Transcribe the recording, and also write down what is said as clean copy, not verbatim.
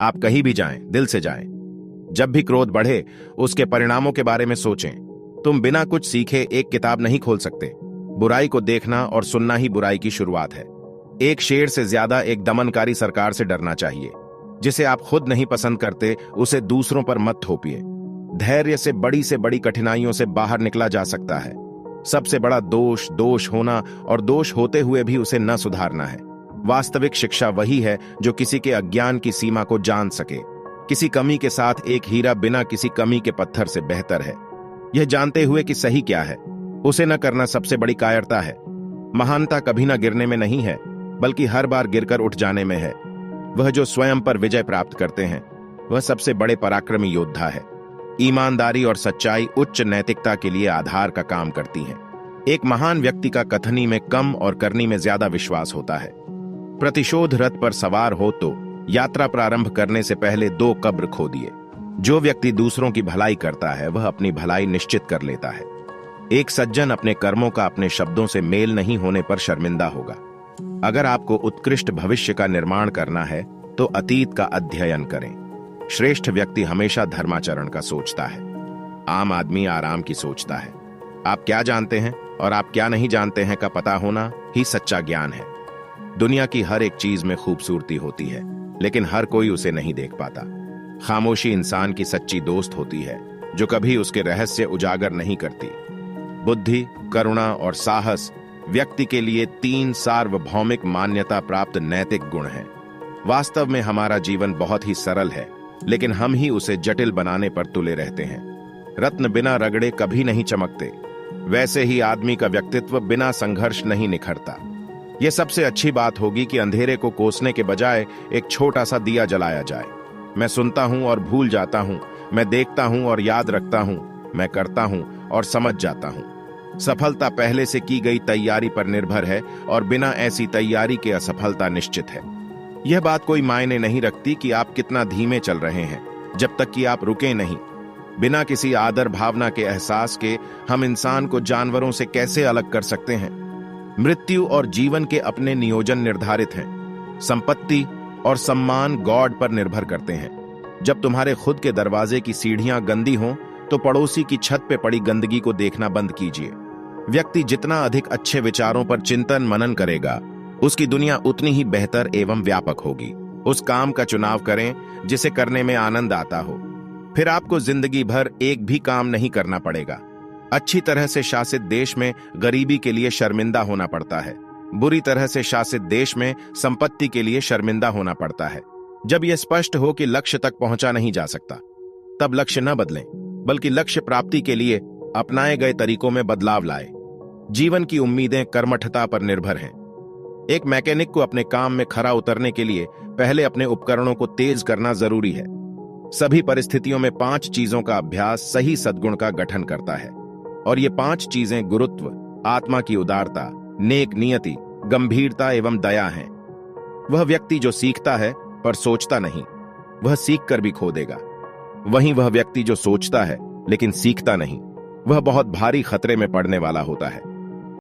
आप कहीं भी जाएं, दिल से जाएं। जब भी क्रोध बढ़े, उसके परिणामों के बारे में सोचें। तुम बिना कुछ सीखे एक किताब नहीं खोल सकते। बुराई को देखना और सुनना ही बुराई की शुरुआत है। एक शेर से ज्यादा एक दमनकारी सरकार से डरना चाहिए। जिसे आप खुद नहीं पसंद करते, उसे दूसरों पर मत थोपिए। धैर्य से बड़ी कठिनाइयों से बाहर निकला जा सकता है। सबसे बड़ा दोष दोष होना और दोष होते हुए भी उसे न सुधारना है। वास्तविक शिक्षा वही है जो किसी के अज्ञान की सीमा को जान सके। किसी कमी के साथ एक हीरा बिना किसी कमी के पत्थर से बेहतर है। यह जानते हुए कि सही क्या है, उसे न करना सबसे बड़ी कायरता है। महानता कभी न गिरने में नहीं है, बल्कि हर बार गिरकर उठ जाने में है। वह जो स्वयं पर विजय प्राप्त करते हैं, वह सबसे बड़े पराक्रमी योद्धा है। ईमानदारी और सच्चाई उच्च नैतिकता के लिए आधार का काम करती हैं। एक महान व्यक्ति का कथनी में कम और करनी में ज्यादा विश्वास होता है। प्रतिशोध रथ पर सवार हो तो यात्रा प्रारंभ करने से पहले 2 कब्र खोदिए। जो व्यक्ति दूसरों की भलाई करता है, वह अपनी भलाई निश्चित कर लेता है। एक सज्जन अपने कर्मों का अपने शब्दों से मेल नहीं होने पर शर्मिंदा होगा। अगर आपको उत्कृष्ट भविष्य का निर्माण करना है, तो अतीत का अध्ययन करें। श्रेष्ठ व्यक्ति हमेशा धर्माचरण का सोचता है। आम आदमी आराम की सोचता है। आप क्या जानते हैं और आप क्या नहीं जानते हैं का पता होना ही सच्चा ज्ञान है। दुनिया की हर एक चीज में खूबसूरती होती है, लेकिन हर कोई उसे नहीं देख पाता। खामोशी इंसान की सच्ची दोस्त होती है, जो कभी उसके रहस्य उजागर नहीं करती। बुद्धि, करुणा और साहस व्यक्ति के लिए 3 सार्वभौमिक मान्यता प्राप्त नैतिक गुण हैं। वास्तव में हमारा जीवन बहुत ही सरल है, लेकिन हम ही उसे जटिल बनाने पर तुले रहते हैं। रत्न बिना रगड़े कभी नहीं चमकते। वैसे ही आदमी का व्यक्तित्व बिना संघर्ष नहीं निखरता। यह सबसे अच्छी बात होगी कि अंधेरे को कोसने के बजाय एक छोटा सा दिया जलाया जाए। मैं सुनता हूं और भूल जाता हूं, मैं देखता हूं और याद रखता हूं, मैं करता हूं और समझ जाता हूं। सफलता पहले से की गई तैयारी पर निर्भर है और बिना ऐसी तैयारी के असफलता निश्चित है। यह बात कोई मायने नहीं रखती कि आप कितना धीमे चल रहे हैं, जब तक कि आप रुके नहीं। बिना किसी आदर भावना के एहसास के हम इंसान को जानवरों से कैसे अलग कर सकते हैं? मृत्यु और जीवन के अपने नियोजन निर्धारित हैं। संपत्ति और सम्मान गॉड पर निर्भर करते हैं। जब तुम्हारे खुद के दरवाजे की सीढ़ियां गंदी हों, तो पड़ोसी की छत पे पड़ी गंदगी को देखना बंद कीजिए। व्यक्ति जितना अधिक अच्छे विचारों पर चिंतन मनन करेगा, उसकी दुनिया उतनी ही बेहतर एवं व्यापक होगी। उस काम का चुनाव करें जिसे करने में आनंद आता हो। फिर आपको जिंदगी भर एक भी काम नहीं करना पड़ेगा। अच्छी तरह से शासित देश में गरीबी के लिए शर्मिंदा होना पड़ता है। बुरी तरह से शासित देश में संपत्ति के लिए शर्मिंदा होना पड़ता है। जब यह स्पष्ट हो कि लक्ष्य तक पहुंचा नहीं जा सकता, तब लक्ष्य न बदलें, बल्कि लक्ष्य प्राप्ति के लिए अपनाए गए तरीकों में बदलाव लाएं। जीवन की उम्मीदें कर्मठता पर निर्भर हैं। एक मैकेनिक को अपने काम में खरा उतरने के लिए पहले अपने उपकरणों को तेज करना जरूरी है। सभी परिस्थितियों में 5 चीजों का अभ्यास सही सद्गुण का गठन करता है, और ये 5 चीजें गुरुत्व, आत्मा की उदारता, नेक नियति, गंभीरता एवं दया हैं। वह व्यक्ति जो सीखता है पर सोचता नहीं, वह सीख कर भी खो देगा। वहीं वह व्यक्ति जो सोचता है लेकिन सीखता नहीं, वह बहुत भारी खतरे में पड़ने वाला होता है।